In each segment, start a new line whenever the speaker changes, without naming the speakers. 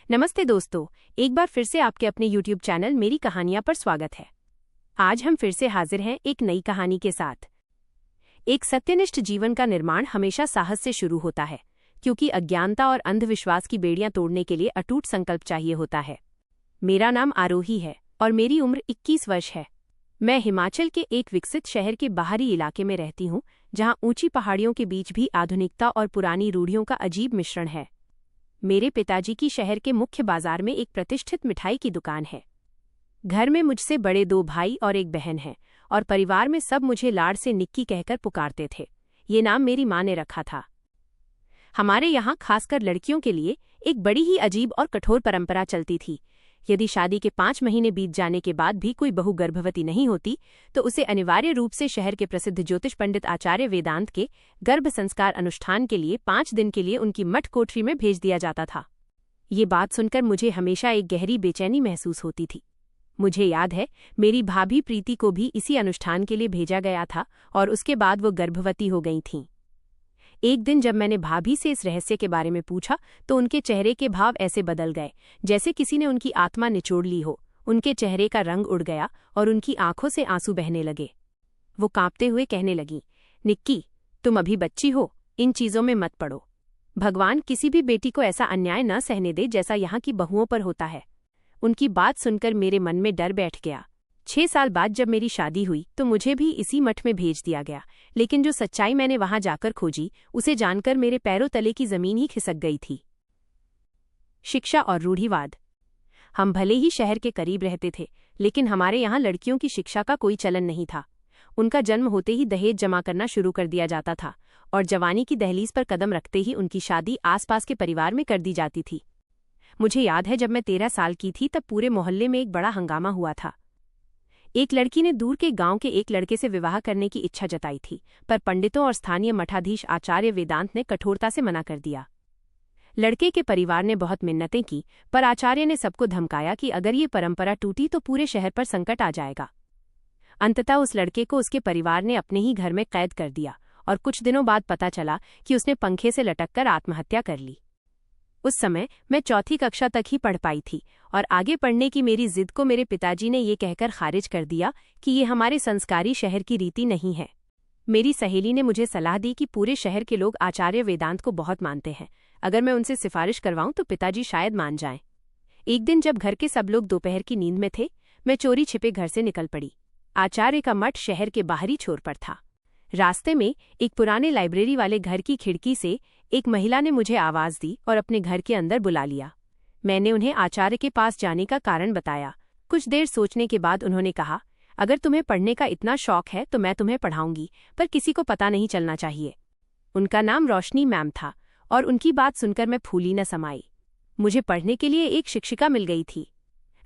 नमस्ते दोस्तों, एक बार फिर से आपके अपने YouTube चैनल मेरी कहानियां पर स्वागत है। आज हम फिर से हाजिर हैं एक नई कहानी के साथ। एक सत्यनिष्ठ जीवन का निर्माण हमेशा साहस से शुरू होता है, क्योंकि अज्ञानता और अंधविश्वास की बेड़ियां तोड़ने के लिए अटूट संकल्प चाहिए होता है। मेरा नाम आरोही है और मेरी उम्र 21 वर्ष है। मैं हिमाचल के एक विकसित शहर के बाहरी इलाके में रहती हूँ, जहाँ ऊंची पहाड़ियों के बीच भी आधुनिकता और पुरानी रूढ़ियों का अजीब मिश्रण है। मेरे पिताजी की शहर के मुख्य बाजार में एक प्रतिष्ठित मिठाई की दुकान है। घर में मुझसे बड़े 2 भाई और एक बहन है, और परिवार में सब मुझे लाड से निक्की कहकर पुकारते थे। ये नाम मेरी माँ ने रखा था। हमारे यहाँ खासकर लड़कियों के लिए एक बड़ी ही अजीब और कठोर परंपरा चलती थी। यदि शादी के 5 महीने बीत जाने के बाद भी कोई बहू गर्भवती नहीं होती, तो उसे अनिवार्य रूप से शहर के प्रसिद्ध ज्योतिष पंडित आचार्य वेदांत के गर्भ संस्कार अनुष्ठान के लिए 5 दिन के लिए उनकी मठ कोठरी में भेज दिया जाता था। ये बात सुनकर मुझे हमेशा एक गहरी बेचैनी महसूस होती थी। मुझे याद है, मेरी भाभी प्रीति को भी इसी अनुष्ठान के लिए भेजा गया था और उसके बाद वो गर्भवती हो गई थीं। एक दिन जब मैंने भाभी से इस रहस्य के बारे में पूछा, तो उनके चेहरे के भाव ऐसे बदल गए जैसे किसी ने उनकी आत्मा निचोड़ ली हो। उनके चेहरे का रंग उड़ गया और उनकी आंखों से आंसू बहने लगे। वो कांपते हुए कहने लगी, निक्की, तुम अभी बच्ची हो, इन चीजों में मत पड़ो। भगवान किसी भी बेटी को ऐसा अन्याय न सहने दे जैसा यहाँ की बहुओं पर होता है। उनकी बात सुनकर मेरे मन में डर बैठ गया। 6 साल बाद जब मेरी शादी हुई तो मुझे भी इसी मठ में भेज दिया गया, लेकिन जो सच्चाई मैंने वहां जाकर खोजी, उसे जानकर मेरे पैरों तले की जमीन ही खिसक गई थी। शिक्षा और रूढ़िवाद। हम भले ही शहर के करीब रहते थे, लेकिन हमारे यहाँ लड़कियों की शिक्षा का कोई चलन नहीं था। उनका जन्म होते ही दहेज जमा करना शुरू कर दिया जाता था, और जवानी की दहलीज पर कदम रखते ही उनकी शादी आसपास के परिवार में कर दी जाती थी। मुझे याद है, जब मैं 13 साल की थी तब पूरे मोहल्ले में एक बड़ा हंगामा हुआ था। एक लड़की ने दूर के गांव के एक लड़के से विवाह करने की इच्छा जताई थी, पर पंडितों और स्थानीय मठाधीश आचार्य वेदांत ने कठोरता से मना कर दिया। लड़के के परिवार ने बहुत मिन्नतें की, पर आचार्य ने सबको धमकाया कि अगर ये परंपरा टूटी तो पूरे शहर पर संकट आ जाएगा। अंततः उस लड़के को उसके परिवार ने अपने ही घर में कैद कर दिया, और कुछ दिनों बाद पता चला कि उसने पंखे से लटककर आत्महत्या कर ली। उस समय मैं 4ठी कक्षा तक ही पढ़ पाई थी, और आगे पढ़ने की मेरी जिद को मेरे पिताजी ने ये कहकर खारिज कर दिया कि ये हमारे संस्कारी शहर की रीति नहीं है। मेरी सहेली ने मुझे सलाह दी कि पूरे शहर के लोग आचार्य वेदांत को बहुत मानते हैं, अगर मैं उनसे सिफारिश करवाऊं तो पिताजी शायद मान जाएं। एक दिन जब घर के सब लोग दोपहर की नींद में थे, मैं चोरी छिपे घर से निकल पड़ी। आचार्य का मठ शहर के बाहरी छोर पर था। रास्ते में एक पुराने लाइब्रेरी वाले घर की खिड़की से एक महिला ने मुझे आवाज दी और अपने घर के अंदर बुला लिया। मैंने उन्हें आचार्य के पास जाने का कारण बताया। कुछ देर सोचने के बाद उन्होंने कहा, अगर तुम्हें पढ़ने का इतना शौक है तो मैं तुम्हें पढ़ाऊंगी, पर किसी को पता नहीं चलना चाहिए। उनका नाम रोशनी मैम था, और उनकी बात सुनकर मैं फूली न समाई। मुझे पढ़ने के लिए एक शिक्षिका मिल गई थी।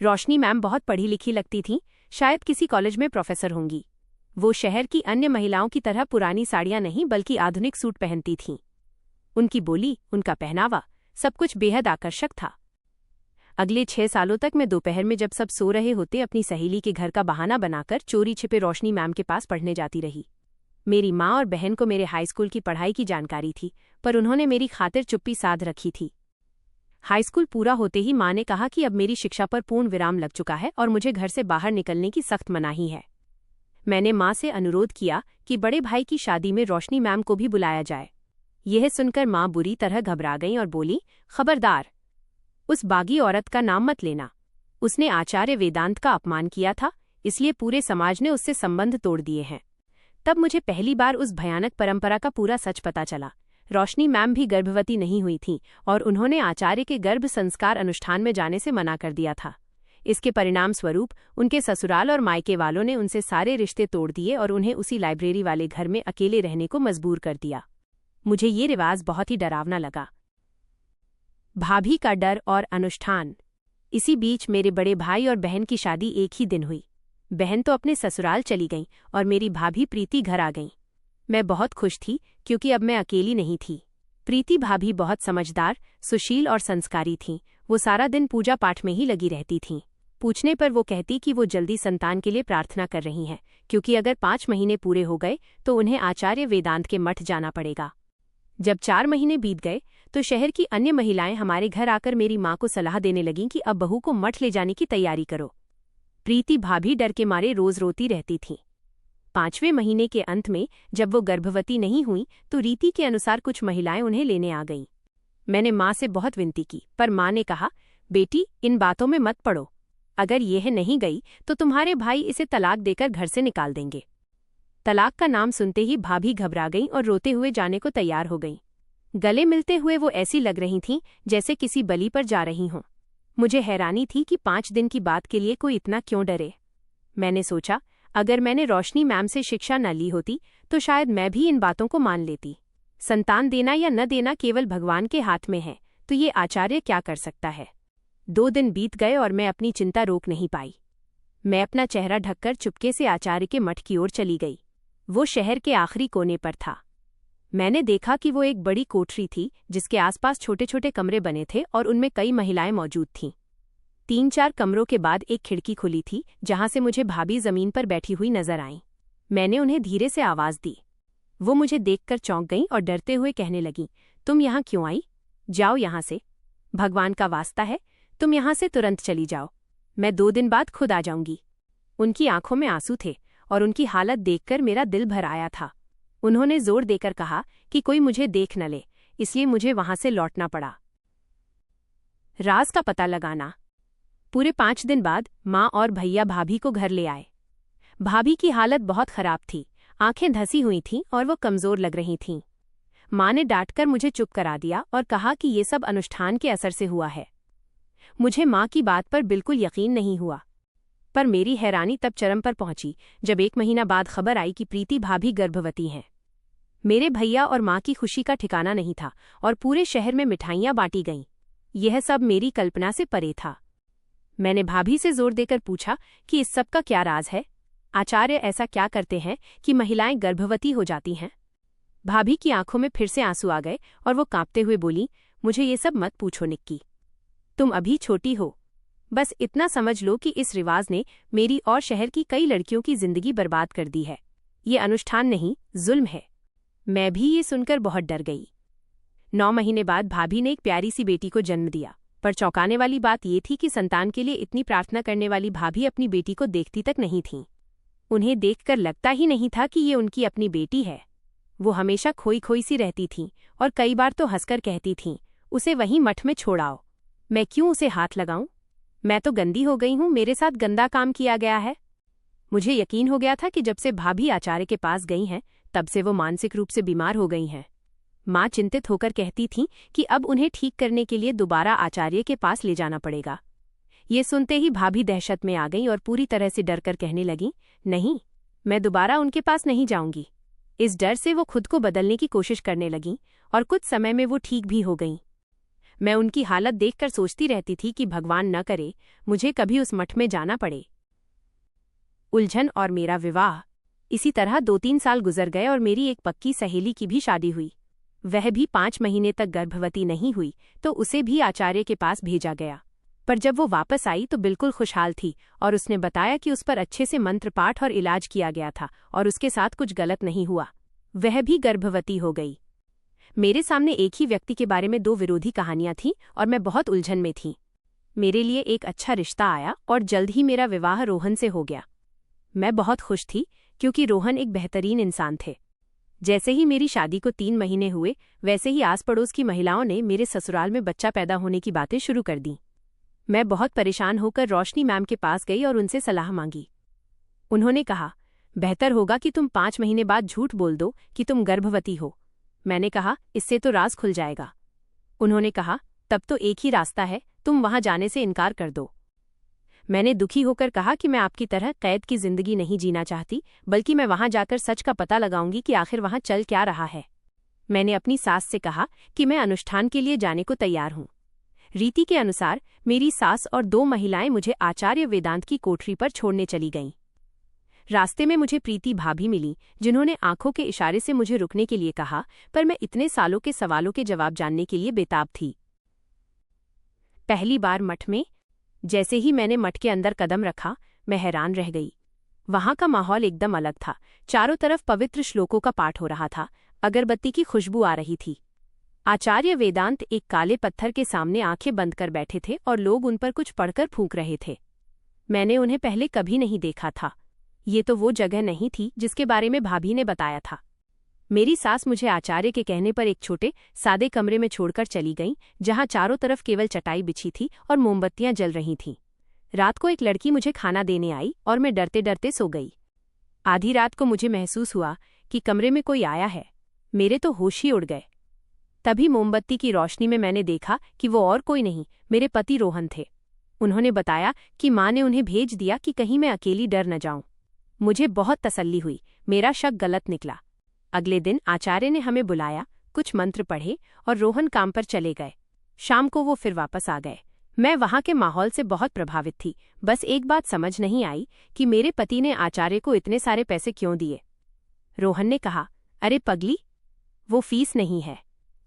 रोशनी मैम बहुत पढ़ी लिखी लगती थीं, शायद किसी कॉलेज में प्रोफेसर होंगी। वो शहर की अन्य महिलाओं की तरह पुरानी साड़ियां नहीं बल्कि आधुनिक सूट पहनती थीं। उनकी बोली, उनका पहनावा, सब कुछ बेहद आकर्षक था। अगले 6 सालों तक मैं दोपहर में जब सब सो रहे होते अपनी सहेली के घर का बहाना बनाकर चोरी छिपे रोशनी मैम के पास पढ़ने जाती रही। मेरी माँ और बहन को मेरे हाई स्कूल की पढ़ाई की जानकारी थी, पर उन्होंने मेरी खातिर चुप्पी साध रखी थी। हाई स्कूल पूरा होते ही माँ ने कहा कि अब मेरी शिक्षा पर पूर्ण विराम लग चुका है और मुझे घर से बाहर निकलने की सख्त मनाही है। मैंने माँ से अनुरोध किया कि बड़े भाई की शादी में रोशनी मैम को भी बुलाया जाए। यह सुनकर माँ बुरी तरह घबरा गईं और बोली, खबरदार, उस बागी औरत का नाम मत लेना। उसने आचार्य वेदांत का अपमान किया था, इसलिए पूरे समाज ने उससे संबंध तोड़ दिए हैं। तब मुझे पहली बार उस भयानक परंपरा का पूरा सच पता चला। रोशनी मैम भी गर्भवती नहीं हुई थीं, और उन्होंने आचार्य के गर्भ संस्कार अनुष्ठान में जाने से मना कर दिया था। इसके परिणाम स्वरूप उनके ससुराल और मायके वालों ने उनसे सारे रिश्ते तोड़ दिए और उन्हें उसी लाइब्रेरी वाले घर में अकेले रहने को मजबूर कर दिया। मुझे ये रिवाज बहुत ही डरावना लगा। भाभी का डर और अनुष्ठान। इसी बीच मेरे बड़े भाई और बहन की शादी एक ही दिन हुई। बहन तो अपने ससुराल चली गई और मेरी भाभी प्रीति घर आ गई। मैं बहुत खुश थी, क्योंकि अब मैं अकेली नहीं थी। प्रीति भाभी बहुत समझदार, सुशील और संस्कारी थीं। वो सारा दिन पूजा पाठ में ही लगी रहती थीं। पूछने पर वो कहती कि वो जल्दी संतान के लिए प्रार्थना कर रही हैं, क्योंकि अगर 5 महीने पूरे हो गए तो उन्हें आचार्य वेदांत के मठ जाना पड़ेगा। जब 4 महीने बीत गए तो शहर की अन्य महिलाएं हमारे घर आकर मेरी माँ को सलाह देने लगीं कि अब बहू को मठ ले जाने की तैयारी करो। प्रीति भाभी डर के मारे रोज रोती रहती थीं। 5वें महीने के अंत में जब वो गर्भवती नहीं हुई तो रीति के अनुसार कुछ महिलाएं उन्हें लेने आ गईं। मैंने माँ से बहुत विनती की, पर माँ ने कहा, बेटी इन बातों में मत पड़ो, अगर यह नहीं गई तो तुम्हारे भाई इसे तलाक देकर घर से निकाल देंगे। तलाक का नाम सुनते ही भाभी घबरा गईं और रोते हुए जाने को तैयार हो गईं। गले मिलते हुए वो ऐसी लग रही थीं जैसे किसी बलि पर जा रही हों। मुझे हैरानी थी कि 5 दिन की बात के लिए कोई इतना क्यों डरे। मैंने सोचा, अगर मैंने रोशनी मैम से शिक्षा न ली होती तो शायद मैं भी इन बातों को मान लेती। संतान देना या न देना केवल भगवान के हाथ में है, तो ये आचार्य क्या कर सकता है। 2 दिन बीत गए और मैं अपनी चिंता रोक नहीं पाई। मैं अपना चेहरा ढककर चुपके से आचार्य के मठ की ओर चली गई। वो शहर के आखिरी कोने पर था। मैंने देखा कि वो एक बड़ी कोठरी थी जिसके आसपास छोटे छोटे कमरे बने थे और उनमें कई महिलाएं मौजूद थीं। 3-4 कमरों के बाद एक खिड़की खुली थी जहां से मुझे भाभी जमीन पर बैठी हुई नजर आईं। मैंने उन्हें धीरे से आवाज दी। वो मुझे देखकर चौंक गईं और डरते हुए कहने लगीं, तुम यहाँ क्यों आई? जाओ यहाँ से, भगवान का वास्ता है, तुम यहाँ से तुरंत चली जाओ, मैं 2 दिन बाद खुद आ जाऊंगी। उनकी आंखों में आंसू थे और उनकी हालत देखकर मेरा दिल भर आया था। उन्होंने जोर देकर कहा कि कोई मुझे देख न ले, इसलिए मुझे वहां से लौटना पड़ा। राज का पता लगाना। पूरे 5 दिन बाद माँ और भैया भाभी को घर ले आए। भाभी की हालत बहुत खराब थी, आंखें धसी हुई थीं और वो कमजोर लग रही थीं। माँ ने डांटकर मुझे चुप करा दिया और कहा कि ये सब अनुष्ठान के असर से हुआ है। मुझे माँ की बात पर बिल्कुल यकीन नहीं हुआ, पर मेरी हैरानी तब चरम पर पहुंची जब 1 महीना बाद खबर आई कि प्रीति भाभी गर्भवती हैं। मेरे भैया और माँ की खुशी का ठिकाना नहीं था और पूरे शहर में मिठाइयाँ बांटी गईं। यह सब मेरी कल्पना से परे था। मैंने भाभी से जोर देकर पूछा कि इस सब का क्या राज है? आचार्य ऐसा क्या करते हैं कि महिलाएं गर्भवती हो जाती हैं? भाभी की आंखों में फिर से आंसू आ गए और वो कांपते हुए बोली, मुझे ये सब मत पूछो निक्की, तुम अभी छोटी हो। बस इतना समझ लो कि इस रिवाज ने मेरी और शहर की कई लड़कियों की जिंदगी बर्बाद कर दी है। ये अनुष्ठान नहीं, जुल्म है। मैं भी ये सुनकर बहुत डर गई। 9 महीने बाद भाभी ने एक प्यारी सी बेटी को जन्म दिया, पर चौंकाने वाली बात ये थी कि संतान के लिए इतनी प्रार्थना करने वाली भाभी अपनी बेटी को देखती तक नहीं थीं। उन्हें देखकर लगता ही नहीं था कि ये उनकी अपनी बेटी है। वो हमेशा खोई खोई सी रहती थीं और कई बार तो हंसकर कहती थीं, उसे वहीं मठ में छोड़ाओ, मैं क्यों उसे हाथ लगाऊं? मैं तो गंदी हो गई हूं, मेरे साथ गंदा काम किया गया है। मुझे यकीन हो गया था कि जब से भाभी आचार्य के पास गई हैं तब से वो मानसिक रूप से बीमार हो गई हैं। माँ चिंतित होकर कहती थीं कि अब उन्हें ठीक करने के लिए दोबारा आचार्य के पास ले जाना पड़ेगा। ये सुनते ही भाभी दहशत में आ गईं और पूरी तरह से डरकर कहने लगीं, नहीं, मैं दोबारा उनके पास नहीं जाऊंगी। इस डर से वो खुद को बदलने की कोशिश करने लगीं और कुछ समय में वो ठीक भी हो गईं। मैं उनकी हालत देखकर सोचती रहती थी कि भगवान न करे मुझे कभी उस मठ में जाना पड़े। उलझन और मेरा विवाह। इसी तरह 2-3 साल गुजर गए और मेरी एक पक्की सहेली की भी शादी हुई। वह भी 5 महीने तक गर्भवती नहीं हुई तो उसे भी आचार्य के पास भेजा गया। पर जब वो वापस आई तो बिल्कुल खुशहाल थी और उसने बताया कि उस पर अच्छे से मंत्र पाठ और इलाज किया गया था और उसके साथ कुछ गलत नहीं हुआ। वह भी गर्भवती हो गई। मेरे सामने एक ही व्यक्ति के बारे में 2 विरोधी कहानियां थीं और मैं बहुत उलझन में थी। मेरे लिए एक अच्छा रिश्ता आया और जल्द ही मेरा विवाह रोहन से हो गया। मैं बहुत खुश थी क्योंकि रोहन एक बेहतरीन इंसान थे। जैसे ही मेरी शादी को 3 महीने हुए वैसे ही आस पड़ोस की महिलाओं ने मेरे ससुराल में बच्चा पैदा होने की बातें शुरू कर दीं। मैं बहुत परेशान होकर रोशनी मैम के पास गई और उनसे सलाह मांगी। उन्होंने कहा, बेहतर होगा कि तुम 5 महीने बाद झूठ बोल दो कि तुम गर्भवती हो। मैंने कहा, इससे तो राज खुल जाएगा। उन्होंने कहा, तब तो एक ही रास्ता है, तुम वहां जाने से इनकार कर दो। मैंने दुखी होकर कहा कि मैं आपकी तरह कैद की जिंदगी नहीं जीना चाहती, बल्कि मैं वहां जाकर सच का पता लगाऊंगी कि आखिर वहां चल क्या रहा है। मैंने अपनी सास से कहा कि मैं अनुष्ठान के लिए जाने को तैयार हूं। रीति के अनुसार मेरी सास और 2 महिलाएं मुझे आचार्य वेदांत की कोठरी पर छोड़ने चली गईं। रास्ते में मुझे प्रीति भाभी मिली जिन्होंने आंखों के इशारे से मुझे रुकने के लिए कहा, पर मैं इतने सालों के सवालों के जवाब जानने के लिए बेताब थी। पहली बार मठ में। जैसे ही मैंने मठ के अंदर कदम रखा मैं हैरान रह गई। वहां का माहौल एकदम अलग था। चारों तरफ पवित्र श्लोकों का पाठ हो रहा था, अगरबत्ती की खुशबू आ रही थी आचार्य वेदांत एक काले पत्थर के सामने आंखें बंद कर बैठे थे और लोग उन पर कुछ पढ़कर फूंक रहे थे। मैंने उन्हें पहले कभी नहीं देखा था। ये तो वो जगह नहीं थी जिसके बारे में भाभी ने बताया था। मेरी सास मुझे आचार्य के कहने पर एक छोटे सादे कमरे में छोड़कर चली गईं, जहां चारों तरफ केवल चटाई बिछी थी और मोमबत्तियां जल रही थीं। रात को एक लड़की मुझे खाना देने आई और मैं डरते डरते सो गई। आधी रात को मुझे महसूस हुआ कि कमरे में कोई आया है। मेरे तो होश ही उड़ गए। तभी मोमबत्ती की रोशनी में मैंने देखा कि वो और कोई नहीं, मेरे पति रोहन थे। उन्होंने बताया कि माँ ने उन्हें भेज दिया कि कहीं मैं अकेली डर न जाऊं। मुझे बहुत तसल्ली हुई, मेरा शक गलत निकला। अगले दिन आचार्य ने हमें बुलाया, कुछ मंत्र पढ़े और रोहन काम पर चले गए। शाम को वो फिर वापस आ गए। मैं वहां के माहौल से बहुत प्रभावित थी। बस एक बात समझ नहीं आई कि मेरे पति ने आचार्य को इतने सारे पैसे क्यों दिए। रोहन ने कहा, अरे पगली, वो फीस नहीं है।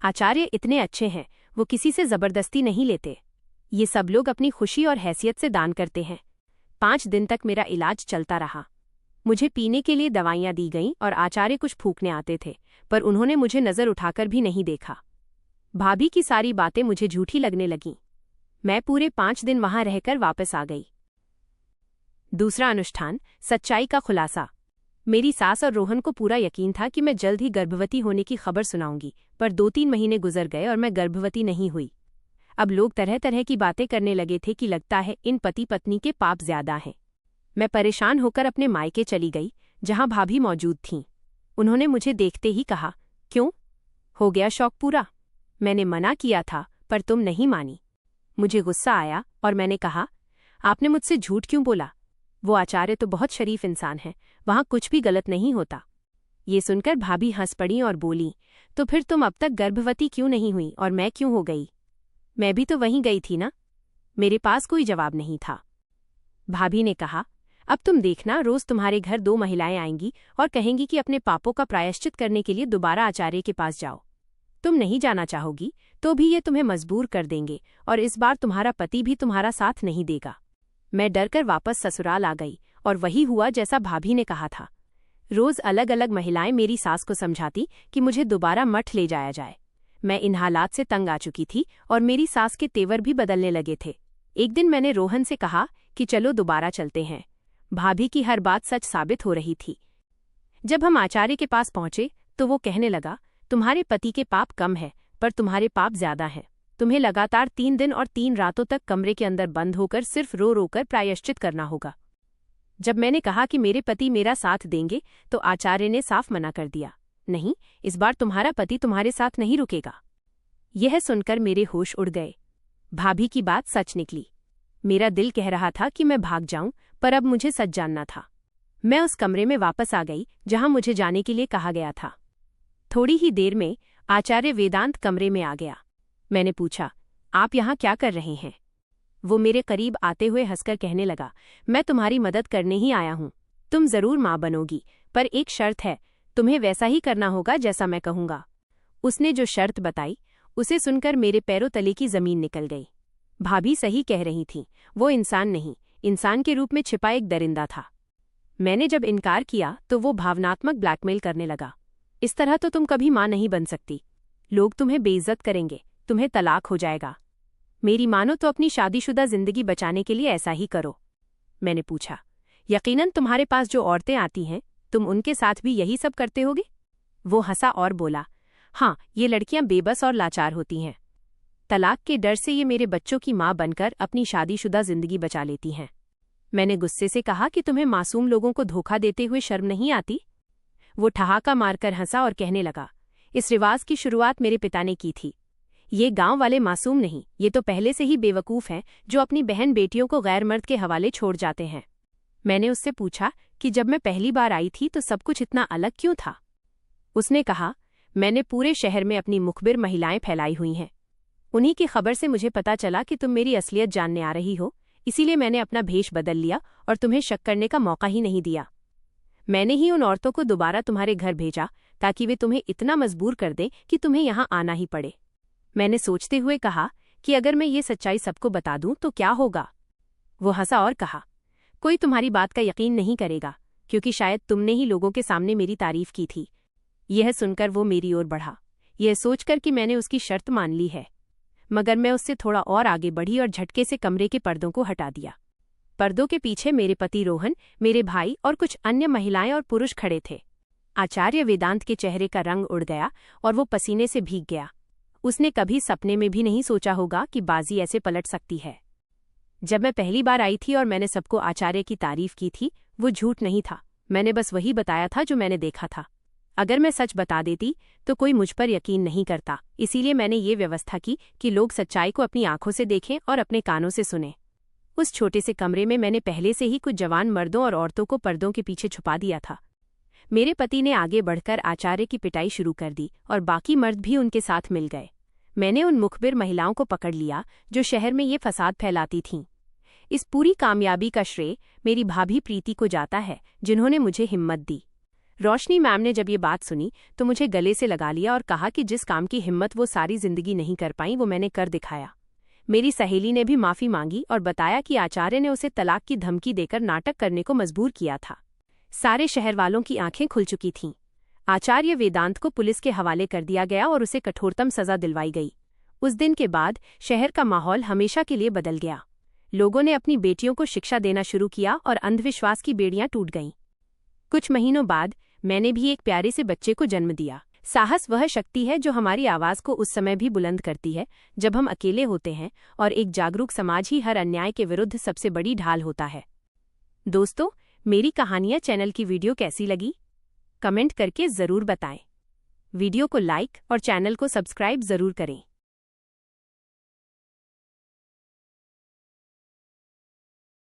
आचार्य इतने अच्छे हैं, वो किसी से जबरदस्ती नहीं लेते। ये सब लोग अपनी खुशी और हैसियत से दान करते हैं। 5 दिन तक मेरा इलाज चलता रहा। मुझे पीने के लिए दवाइयां दी गईं और आचार्य कुछ फूंकने आते थे, पर उन्होंने मुझे नजर उठाकर भी नहीं देखा। भाभी की सारी बातें मुझे झूठी लगने लगीं। मैं पूरे 5 दिन वहां रहकर वापस आ गई। दूसरा अनुष्ठान, सच्चाई का खुलासा। मेरी सास और रोहन को पूरा यकीन था कि मैं जल्द ही गर्भवती होने की खबर सुनाऊंगी, पर 2-3 महीने गुजर गए और मैं गर्भवती नहीं हुई। अब लोग तरह तरह की बातें करने लगे थे कि लगता है इन पति पत्नी के पाप ज्यादा हैं। मैं परेशान होकर अपने मायके चली गई, जहां भाभी मौजूद थीं। उन्होंने मुझे देखते ही कहा, क्यों, हो गया शौक पूरा? मैंने मना किया था, पर तुम नहीं मानी। मुझे गुस्सा आया और मैंने कहा, आपने मुझसे झूठ क्यों बोला? वो आचार्य तो बहुत शरीफ इंसान है, वहां कुछ भी गलत नहीं होता। ये सुनकर भाभी हंस पड़ी और बोली, तो फिर तुम अब तक गर्भवती क्यों नहीं हुई और मैं क्यों हो गई? मैं भी तो वहीं गई थी ना। मेरे पास कोई जवाब नहीं था। भाभी ने कहा, अब तुम देखना, रोज तुम्हारे घर 2 महिलाएं आएंगी और कहेंगी कि अपने पापों का प्रायश्चित करने के लिए दोबारा आचार्य के पास जाओ। तुम नहीं जाना चाहोगी तो भी ये तुम्हें मजबूर कर देंगे और इस बार तुम्हारा पति भी तुम्हारा साथ नहीं देगा। मैं डरकर वापस ससुराल आ गई और वही हुआ जैसा भाभी ने कहा था। रोज अलग अलग महिलाएं मेरी सास को समझाती कि मुझे दोबारा मठ ले जाया जाए। मैं इन हालात से तंग आ चुकी थी और मेरी सास के तेवर भी बदलने लगे थे। एक दिन मैंने रोहन से कहा कि चलो दोबारा चलते हैं। भाभी की हर बात सच साबित हो रही थी। जब हम आचार्य के पास पहुंचे तो वो कहने लगा, तुम्हारे पति के पाप कम है, पर तुम्हारे पाप ज्यादा हैं। तुम्हें लगातार 3 दिन और 3 रातों तक कमरे के अंदर बंद होकर सिर्फ रो रो कर प्रायश्चित करना होगा। जब मैंने कहा कि मेरे पति मेरा साथ देंगे तो आचार्य ने साफ मना कर दिया, नहीं, इस बार तुम्हारा पति तुम्हारे साथ नहीं रुकेगा। यह सुनकर मेरे होश उड़ गए। भाभी की बात सच निकली। मेरा दिल कह रहा था कि मैं भाग जाऊं, पर अब मुझे सच जानना था। मैं उस कमरे में वापस आ गई जहां मुझे जाने के लिए कहा गया था। थोड़ी ही देर में आचार्य वेदांत कमरे में आ गया। मैंने पूछा, आप यहाँ क्या कर रहे हैं? वो मेरे करीब आते हुए हंसकर कहने लगा, मैं तुम्हारी मदद करने ही आया हूँ। तुम जरूर माँ बनोगी, पर एक शर्त है, तुम्हें वैसा ही करना होगा जैसा मैं कहूँगा। उसने जो शर्त बताई उसे सुनकर मेरे पैरों तले की जमीन निकल गई। भाभी सही कह रही थी, वो इंसान नहीं, इंसान के रूप में छिपा एक दरिंदा था। मैंने जब इनकार किया तो वो भावनात्मक ब्लैकमेल करने लगा। इस तरह तो तुम कभी माँ नहीं बन सकती, लोग तुम्हें बेइज्जत करेंगे, तुम्हें तलाक हो जाएगा। मेरी मानो तो अपनी शादीशुदा जिंदगी बचाने के लिए ऐसा ही करो। मैंने पूछा, यकीनन तुम्हारे पास जो औरतें आती हैं, तुम उनके साथ भी यही सब करते होगे? वो हंसा और बोला, हाँ, ये लड़कियां बेबस और लाचार होती हैं। तलाक के डर से ये मेरे बच्चों की माँ बनकर अपनी शादीशुदा जिंदगी बचा लेती हैं। मैंने गुस्से से कहा कि तुम्हें मासूम लोगों को धोखा देते हुए शर्म नहीं आती? वो ठहाका मारकर हंसा और कहने लगा, इस रिवाज की शुरुआत मेरे पिता ने की थी। ये गांव वाले मासूम नहीं, ये तो पहले से ही बेवकूफ हैं जो अपनी बहन बेटियों को गैर मर्द के हवाले छोड़ जाते हैं। मैंने उससे पूछा कि जब मैं पहली बार आई थी तो सब कुछ इतना अलग क्यों था? उसने कहा, मैंने पूरे शहर में अपनी मुखबिर महिलाएं फैलाई हुई हैं। उन्हीं की खबर से मुझे पता चला कि तुम मेरी असलियत जानने आ रही हो, इसीलिए मैंने अपना भेष बदल लिया और तुम्हें शक करने का मौका ही नहीं दिया। मैंने ही उन औरतों को दोबारा तुम्हारे घर भेजा ताकि वे तुम्हें इतना मजबूर कर दें कि तुम्हें यहाँ आना ही पड़े। मैंने सोचते हुए कहा कि अगर मैं ये सच्चाई सबको बता दूं तो क्या होगा? वो हंसा और कहा, कोई तुम्हारी बात का यकीन नहीं करेगा, क्योंकि शायद तुमने ही लोगों के सामने मेरी तारीफ की थी। यह सुनकर वो मेरी ओर बढ़ा। यह सोचकर कि मैंने उसकी शर्त मान ली है, मगर मैं उससे थोड़ा और आगे बढ़ी और झटके से कमरे के पर्दों को हटा दिया। पर्दों के पीछे मेरे पति रोहन, मेरे भाई और कुछ अन्य महिलाएं और पुरुष खड़े थे। आचार्य वेदांत के चेहरे का रंग उड़ गया और वो पसीने से भीग गया। उसने कभी सपने में भी नहीं सोचा होगा कि बाजी ऐसे पलट सकती है। जब मैं पहली बार आई थी और मैंने सबको आचार्य की तारीफ की थी, वो झूठ नहीं था। मैंने बस वही बताया था जो मैंने देखा था। अगर मैं सच बता देती तो कोई मुझ पर यकीन नहीं करता, इसीलिए मैंने ये व्यवस्था की कि लोग सच्चाई को अपनी आंखों से देखें और अपने कानों से सुनें। उस छोटे से कमरे में मैंने पहले से ही कुछ जवान मर्दों और औरतों को पर्दों के पीछे छुपा दिया था। मेरे पति ने आगे बढ़कर आचार्य की पिटाई शुरू कर दी और बाकी मर्द भी उनके साथ मिल गए। मैंने उन मुखबिर महिलाओं को पकड़ लिया जो शहर में ये फसाद फैलाती थीं। इस पूरी कामयाबी का श्रेय मेरी भाभी प्रीति को जाता है, जिन्होंने मुझे हिम्मत दी। रोशनी मैम ने जब ये बात सुनी तो मुझे गले से लगा लिया और कहा कि जिस काम की हिम्मत वो सारी जिंदगी नहीं कर पाई, वो मैंने कर दिखाया। मेरी सहेली ने भी माफी मांगी और बताया कि आचार्य ने उसे तलाक की धमकी देकर नाटक करने को मजबूर किया था। सारे शहर वालों की आंखें खुल चुकी थीं। आचार्य वेदांत को पुलिस के हवाले कर दिया गया और उसे कठोरतम सजा दिलवाई गई। उस दिन के बाद शहर का माहौल हमेशा के लिए बदल गया। लोगों ने अपनी बेटियों को शिक्षा देना शुरू किया और अंधविश्वास की बेड़ियां टूट गईं। कुछ महीनों बाद मैंने भी एक प्यारे से बच्चे को जन्म दिया। साहस वह शक्ति है जो हमारी आवाज को उस समय भी बुलंद करती है जब हम अकेले होते हैं, और एक जागरूक समाज ही हर अन्याय के विरुद्ध सबसे बड़ी ढाल होता है। दोस्तों, मेरी कहानियां चैनल की वीडियो कैसी लगी? कमेंट करके जरूर बताएं। वीडियो को लाइक और चैनल को सब्सक्राइब जरूर करें।